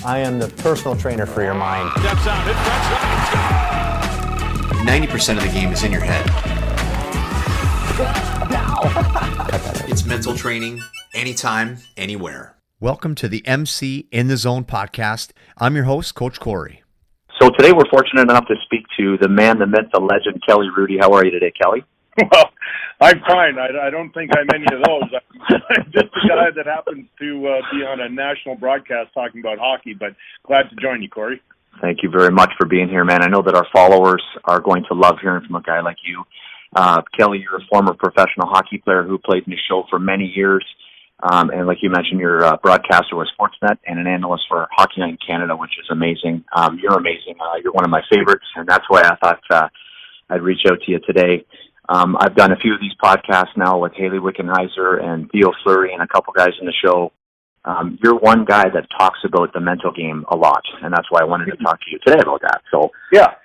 I am the personal trainer for your mind. 90% of the game is in your head. It's mental training, anytime, anywhere. Welcome to the MC in the Zone podcast. I'm your host, Coach Corey. So today we're fortunate enough to speak to the man, the myth, the legend, Kelly Hrudey. How are you today, Kelly? Well, I'm fine. I don't think I'm any of those. I'm just a guy that happens to be on a national broadcast talking about hockey, but glad to join you, Corey. Thank you very much for being here, man. I know that our followers are going to love hearing from a guy like you. Kelly, you're a former professional hockey player who played in the show for many years. And like you mentioned, you're a broadcaster with Sportsnet and an analyst for Hockey Night in Canada, which is amazing. You're amazing. You're one of my favorites, and that's why I thought I'd reach out to you today. I've done a few of these podcasts now with Haley Wickenheiser and Theo Fleury and a couple guys in the show. You're one guy that talks about the mental game a lot, and that's why I wanted to talk to you today about that. So, yeah,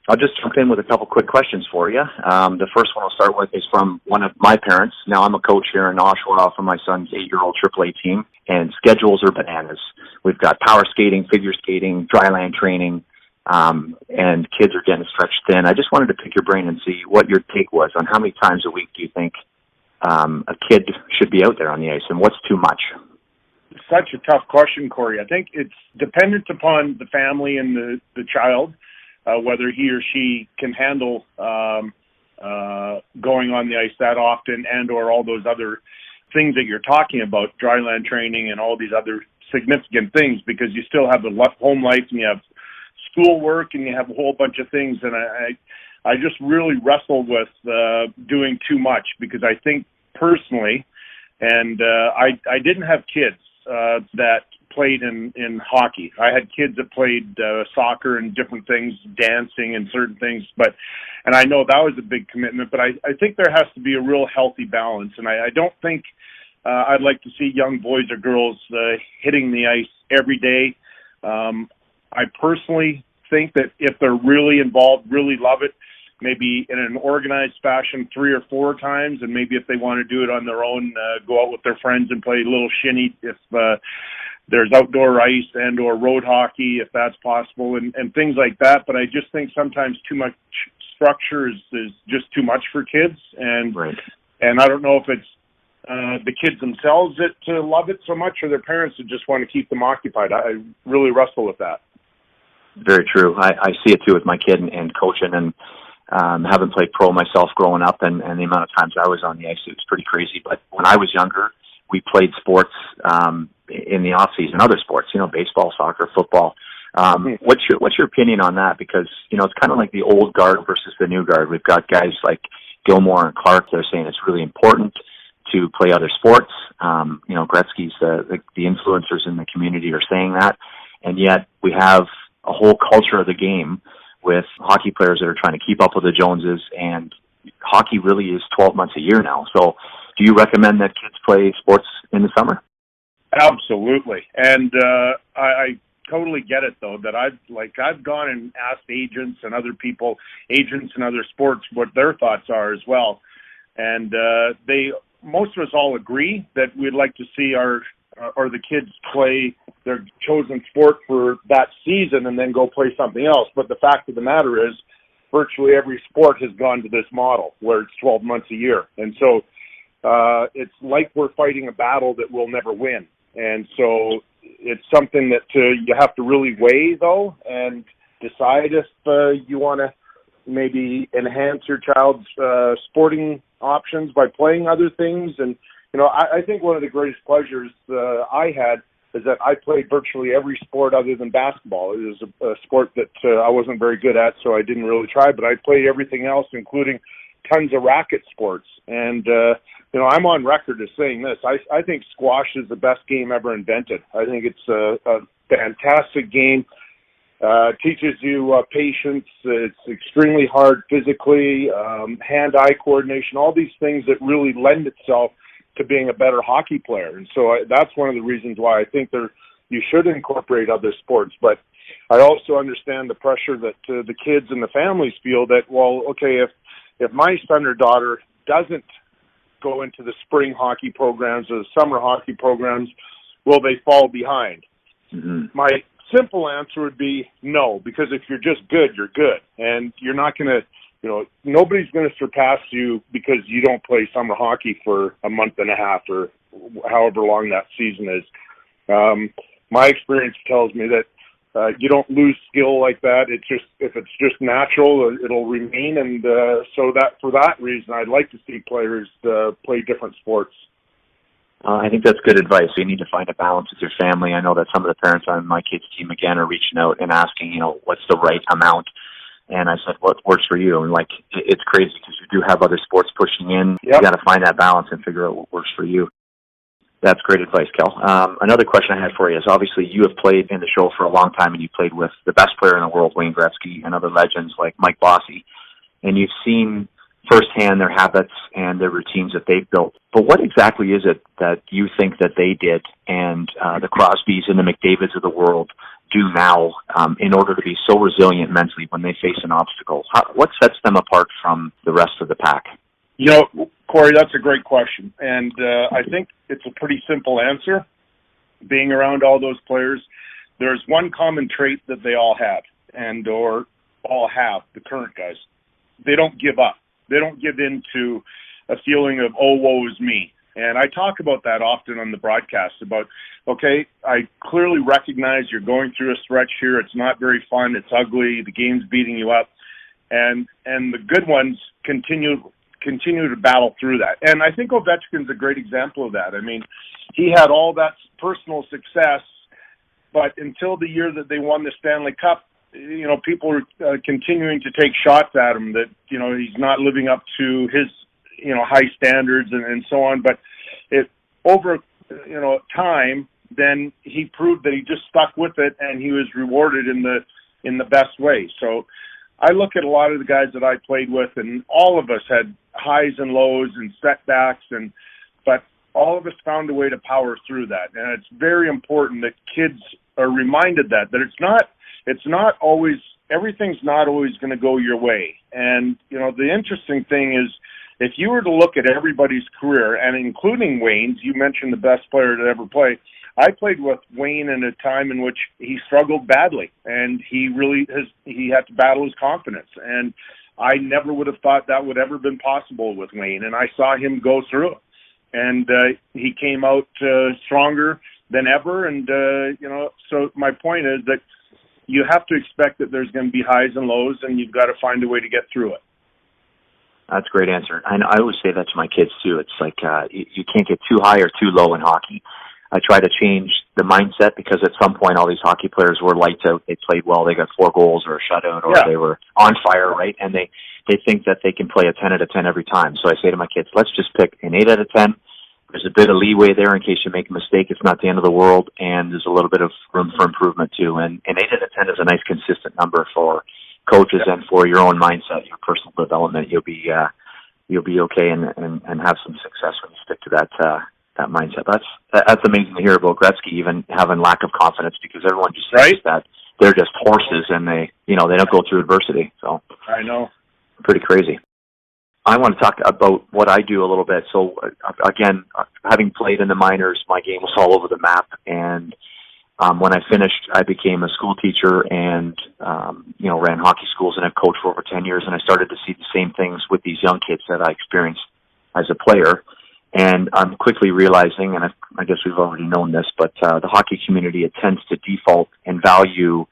I'll just jump in with a couple quick questions for you. The first one I'll start with is from one of my parents. Now, I'm a coach here in Oshawa for my son's 8-year-old AAA team, and schedules are bananas. We've got power skating, figure skating, dryland training, and kids are getting stretched thin. I just wanted to pick your brain and see what your take was on how many times a week do you think a kid should be out there on the ice, and what's too much? Such a tough question, Corey. I think it's dependent upon the family and the child, whether he or she can handle going on the ice that often and or all those other things that you're talking about, dryland training and all these other significant things, because you still have the home life and you have schoolwork and you have a whole bunch of things. And I just really wrestle with doing too much, because I think personally, and I didn't have kids that played in hockey. I had kids that played soccer and different things, dancing and certain things, and I know that was a big commitment, but I think there has to be a real healthy balance, and I don't think I'd like to see young boys or girls hitting the ice every day. I personally think that if they're really involved, really love it, maybe in an organized fashion 3 or 4 times, and maybe if they want to do it on their own, go out with their friends and play a little shinny if there's outdoor ice and or road hockey, if that's possible, and things like that. But I just think sometimes too much structure is just too much for kids, and right. And I don't know if it's the kids themselves that love it so much, or their parents that just want to keep them occupied. I really wrestle with that. Very true. I see it too with my kid and coaching, and haven't played pro myself growing up, and the amount of times I was on the ice, it was pretty crazy. But when I was younger, we played sports in the off season, other sports, baseball, soccer, football. What's your opinion on that? Because it's kind of like the old guard versus the new guard. We've got guys like Gilmore and Clark. They're saying it's really important to play other sports. Gretzky's the influencers in the community are saying that, and yet we have a whole culture of the game with hockey players that are trying to keep up with the Joneses, and hockey really is 12 months a year now. So do you recommend that kids play sports in the summer? Absolutely. And I totally get it, though, that I've gone and asked agents and other people, agents in other sports, what their thoughts are as well. And most of us all agree that we'd like to see the kids play their chosen sport for that season and then go play something else. But the fact of the matter is, virtually every sport has gone to this model where it's 12 months a year. And so it's like we're fighting a battle that we'll never win. And so it's something that you have to really weigh, though, and decide if you want to maybe enhance your child's sporting options by playing other things. And I think one of the greatest pleasures I had is that I played virtually every sport other than basketball. It was a sport that I wasn't very good at, so I didn't really try, but I played everything else, including tons of racket sports. And, I'm on record as saying this. I think squash is the best game ever invented. I think it's a fantastic game. Teaches you patience. It's extremely hard physically, hand-eye coordination, all these things that really lend itself to being a better hockey player. And so that's one of the reasons why I think you should incorporate other sports. But I also understand the pressure that the kids and the families feel that, well, okay, if my son or daughter doesn't go into the spring hockey programs or the summer hockey programs, will they fall behind? Mm-hmm. My simple answer would be no, because if you're just good, you're good. And you're not going to, nobody's going to surpass you because you don't play summer hockey for a month and a half or however long that season is. My experience tells me that you don't lose skill like that. It's just, if it's just natural, it'll remain. And so that for that reason, I'd like to see players play different sports. I think that's good advice. You need to find a balance with your family. I know that some of the parents on my kids' team, again, are reaching out and asking, what's the right amount? And I said, what works for you? And it's crazy because you do have other sports pushing in. Yep. You got to find that balance and figure out what works for you. That's great advice, Kel. Another question I had for you is, obviously you have played in the show for a long time, and you played with the best player in the world, Wayne Gretzky, and other legends like Mike Bossy. And you've seen firsthand their habits and their routines that they've built. But what exactly is it that you think that they did and the Crosbys and the McDavids of the world do now in order to be so resilient mentally when they face an obstacle? What sets them apart from the rest of the pack? Corey, that's a great question. And I think it's a pretty simple answer. Being around all those players, there's one common trait that they all had, or all have, the current guys. They don't give up. They don't give in to a feeling of, oh, woe is me. And I talk about that often on the broadcast about, okay, I clearly recognize you're going through a stretch here. It's not very fun. It's ugly. The game's beating you up. And the good ones continue to battle through that. And I think Ovechkin's a great example of that. I mean, he had all that personal success, but until the year that they won the Stanley Cup, people were continuing to take shots at him that, he's not living up to his, high standards and so on. But over time, then he proved that he just stuck with it, and he was rewarded in the best way. So I look at a lot of the guys that I played with, and all of us had highs and lows and setbacks, but all of us found a way to power through that. And it's very important that kids are reminded that it's not always, everything's not always going to go your way. And, the interesting thing is, if you were to look at everybody's career, and including Wayne's, you mentioned the best player to ever play. I played with Wayne in a time in which he struggled badly, and he had to battle his confidence. And I never would have thought that would ever been possible with Wayne, and I saw him go through it. And he came out stronger than ever. And, so my point is that you have to expect that there's going to be highs and lows, and you've got to find a way to get through it. That's a great answer. I always say that to my kids, too. It's like you can't get too high or too low in hockey. I try to change the mindset because at some point all these hockey players were lights out. They played well. They got 4 goals or a shutout, or they were on fire, right? And they think that they can play a 10 out of 10 every time. So I say to my kids, let's just pick an 8 out of 10. There's a bit of leeway there in case you make a mistake. It's not the end of the world, and there's a little bit of room for improvement, too. And an 8 out of 10 is a nice, consistent number for coaches and for your own mindset, your personal development. You'll be okay and have some success when you stick to that mindset. That's amazing to hear about Gretzky even having lack of confidence, because everyone just thinks that they're just horses and they don't go through adversity. So I know, pretty crazy. I want to talk about what I do a little bit. So again, having played in the minors, my game was all over the map, and when I finished, I became a school teacher and, ran hockey schools and have coached for over 10 years. And I started to see the same things with these young kids that I experienced as a player. And I'm quickly realizing, and I guess we've already known this, but the hockey community, it tends to default and value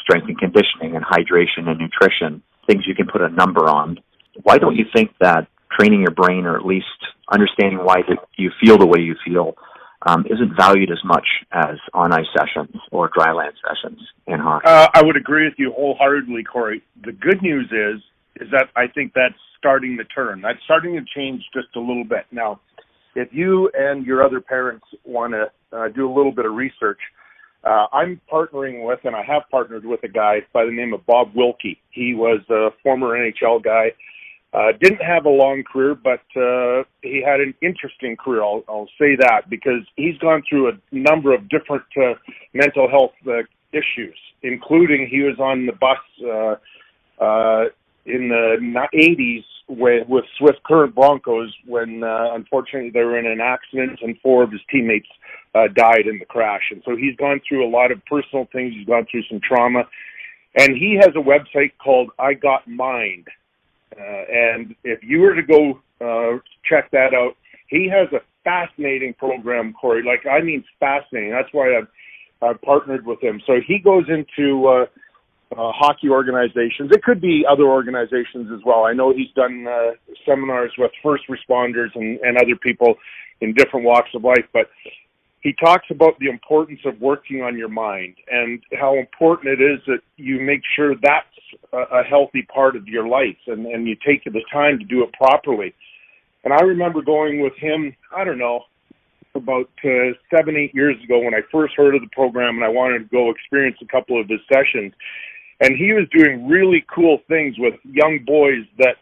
strength and conditioning and hydration and nutrition, things you can put a number on. Why don't you think that training your brain, or at least understanding why you feel the way you feel, isn't valued as much as on-ice sessions or dry land sessions in hockey? I would agree with you wholeheartedly, Corey. The good news is that I think that's starting to turn. That's starting to change just a little bit. Now, if you and your other parents want to do a little bit of research, I'm partnering with, and I have partnered with, a guy by the name of Bob Wilkie. He was a former NHL guy. Didn't have a long career, but he had an interesting career. I'll say that, because he's gone through a number of different mental health issues, including he was on the bus in the 80s with Swift Current Broncos when unfortunately they were in an accident and 4 of his teammates died in the crash. And so he's gone through a lot of personal things. He's gone through some trauma. And he has a website called I Got Mind. And if you were to go check that out, he has a fascinating program, Corey. Like, I mean fascinating. That's why I've partnered with him. So he goes into hockey organizations. It could be other organizations as well. I know he's done seminars with first responders and other people in different walks of life, but he talks about the importance of working on your mind and how important it is that you make sure that's a healthy part of your life and you take the time to do it properly. And I remember going with him, I don't know, about 7-8 years ago when I first heard of the program and I wanted to go experience a couple of his sessions. And he was doing really cool things with young boys that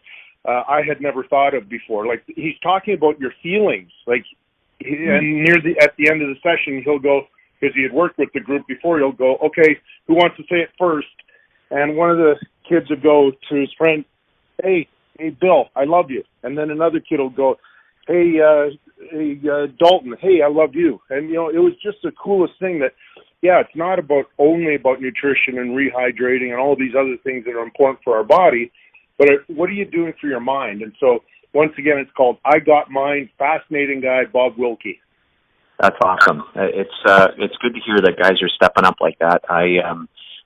I had never thought of before. Like, he's talking about your feelings. Like, and at the end of the session, he'll go, because he had worked with the group before, he'll go, okay, who wants to say it first? And one of the kids would go to his friend, hey, Bill, I love you. And then another kid will go, hey, Dalton, hey, I love you. And, you know, it was just the coolest thing that, yeah, it's not only about nutrition and rehydrating and all these other things that are important for our body, but what are you doing for your mind? And so, once again, it's called I Got Mind. Fascinating guy, Bob Wilkie. That's awesome. It's good to hear that guys are stepping up like that. I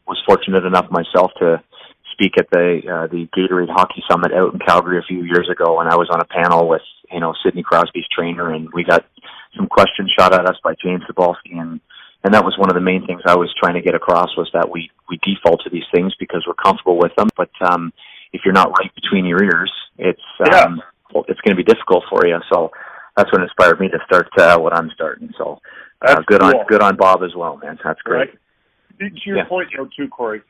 was fortunate enough myself to speak at the Gatorade Hockey Summit out in Calgary a few years ago, and I was on a panel with Sidney Crosby's trainer, and we got some questions shot at us by James Cebulski, and that was one of the main things I was trying to get across, was that we default to these things because we're comfortable with them, but if you're not right between your ears, it's going to be difficult for you. So that's what inspired me to start what I'm starting. So good on Bob as well, man. That's great. Right. To your point, too, Corey,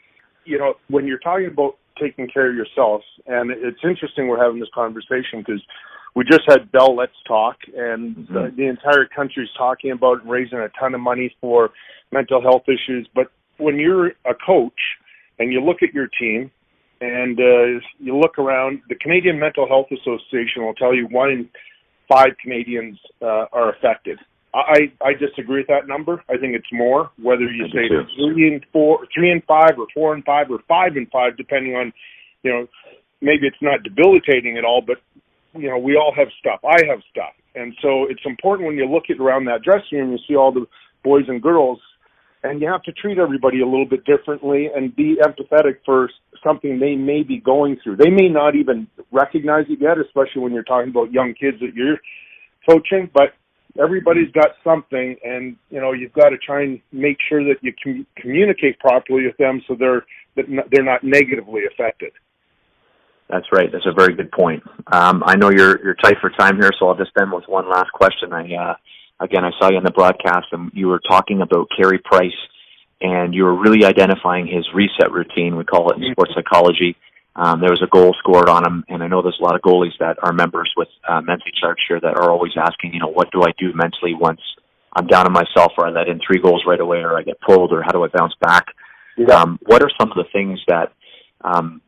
when you're talking about taking care of yourself, and it's interesting we're having this conversation because we just had Bell Let's Talk, and the entire country's talking about raising a ton of money for mental health issues. But when you're a coach and you look at your team, and you look around, the Canadian Mental Health Association will tell you 1 in 5 Canadians are affected. I disagree with that number. I think it's more, whether you say 3 in 5 or 4 in 5 or 5 in 5, depending on, maybe it's not debilitating at all, but, we all have stuff. I have stuff. And so it's important when you look at around that dressing room, you see all the boys and girls, and you have to treat everybody a little bit differently and be empathetic for something they may be going through. They may not even recognize it yet, especially when you're talking about young kids that you're coaching, but everybody's got something, and, you've got to try and make sure that you communicate properly with them so they're not negatively affected. That's right. That's a very good point. I know you're tight for time here, so I'll just end with one last question. I saw you on the broadcast, and you were talking about Carey Price, and you were really identifying his reset routine. We call it in sports psychology. There was a goal scored on him, and I know there's a lot of goalies that are members with Mentally Charged here that are always asking, what do I do mentally once I'm down on myself, or I let in 3 goals right away, or I get pulled, or how do I bounce back? Yeah. What are some of the things that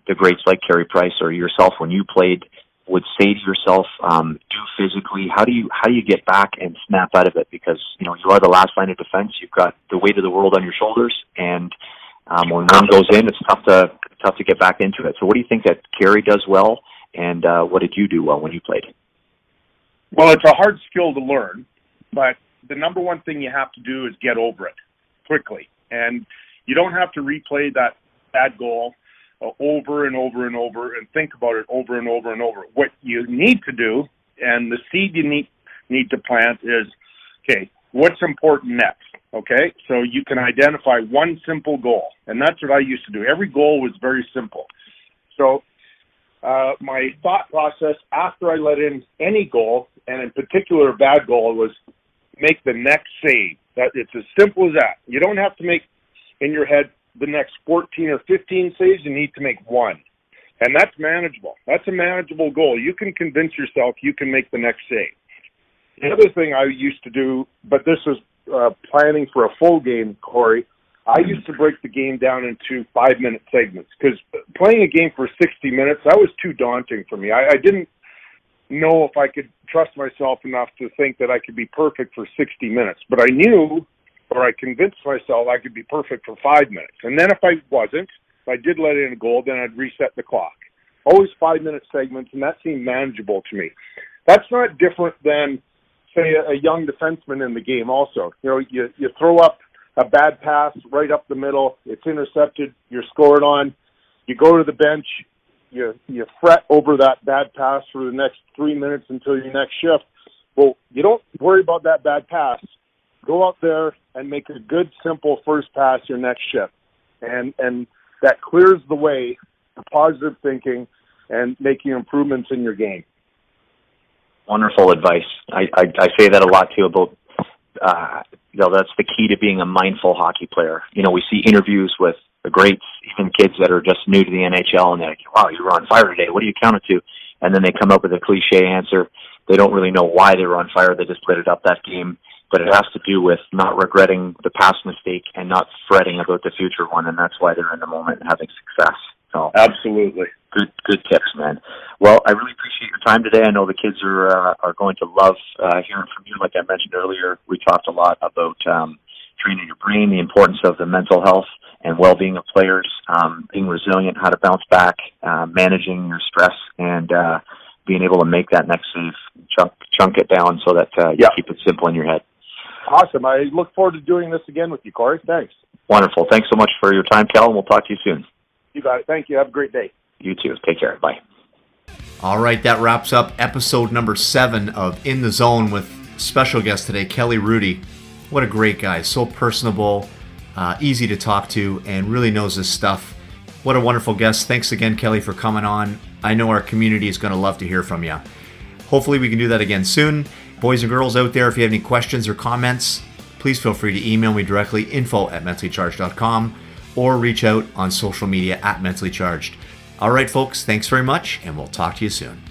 the greats like Carey Price or yourself, when you played, would say to yourself, do physically? How do you get back and snap out of it? Because, you are the last line of defense. You've got the weight of the world on your shoulders, and when one goes in, it's tough to get back into it. So what do you think that Carey does well, and what did you do well when you played? Well, it's a hard skill to learn, but the number one thing you have to do is get over it quickly. And you don't have to replay that bad goal over and over and over and think about it over and over and over. What you need to do, and the seed you need to plant is, okay, what's important next? Okay, so you can identify one simple goal, and that's what I used to do. Every goal was very simple. So my thought process after I let in any goal, and in particular a bad goal, was make the next save. That it's as simple as that. You don't have to make in your head the next 14 or 15 saves. You need to make one, and that's manageable. That's a manageable goal. You can convince yourself you can make the next save. The other thing I used to do, but this was planning for a full game, Corey, I used to break the game down into 5-minute segments because playing a game for 60 minutes, that was too daunting for me. I didn't know if I could trust myself enough to think that I could be perfect for 60 minutes. But I knew, or I convinced myself I could be perfect for 5 minutes. And then if I wasn't, if I did let in a goal, then I'd reset the clock. Always 5-minute segments, and that seemed manageable to me. That's not different than, say, a young defenseman in the game also. You know, you throw up a bad pass right up the middle, it's intercepted, you're scored on, you go to the bench, you fret over that bad pass for the next 3 minutes until your next shift. Well, you don't worry about that bad pass. Go out there and make a good, simple first pass your next shift. And that clears the way for positive thinking and making improvements in your game. Wonderful advice. I say that a lot too about, that's the key to being a mindful hockey player. You know, we see interviews with the greats, even kids that are just new to the NHL, and they're like, wow, you were on fire today. What do you count it to? And then they come up with a cliche answer. They don't really know why they were on fire. They just lit it up that game. But it has to do with not regretting the past mistake and not fretting about the future one, and that's why they're in the moment and having success. So absolutely. Good tips, man. Well, I really appreciate your time today. I know the kids are going to love hearing from you. Like I mentioned earlier, we talked a lot about training your brain, the importance of the mental health and well-being of players, being resilient, how to bounce back, managing your stress, and being able to make that next save, chunk it down so that you keep it simple in your head. Awesome. I look forward to doing this again with you, Corey. Thanks. Wonderful. Thanks so much for your time, Cal, and we'll talk to you soon. You got it. Thank you. Have a great day. You too. Take care. Bye. All right, that wraps up episode number 7 of In the Zone with special guest today, Kelly Hrudey. What a great guy. So personable, easy to talk to, and really knows his stuff. What a wonderful guest. Thanks again, Kelly, for coming on. I know our community is going to love to hear from you. Hopefully we can do that again soon. Boys and girls out there, if you have any questions or comments, please feel free to email me directly, info@mentallycharged.com, or reach out on social media @mentallycharged. All right, folks, thanks very much, and we'll talk to you soon.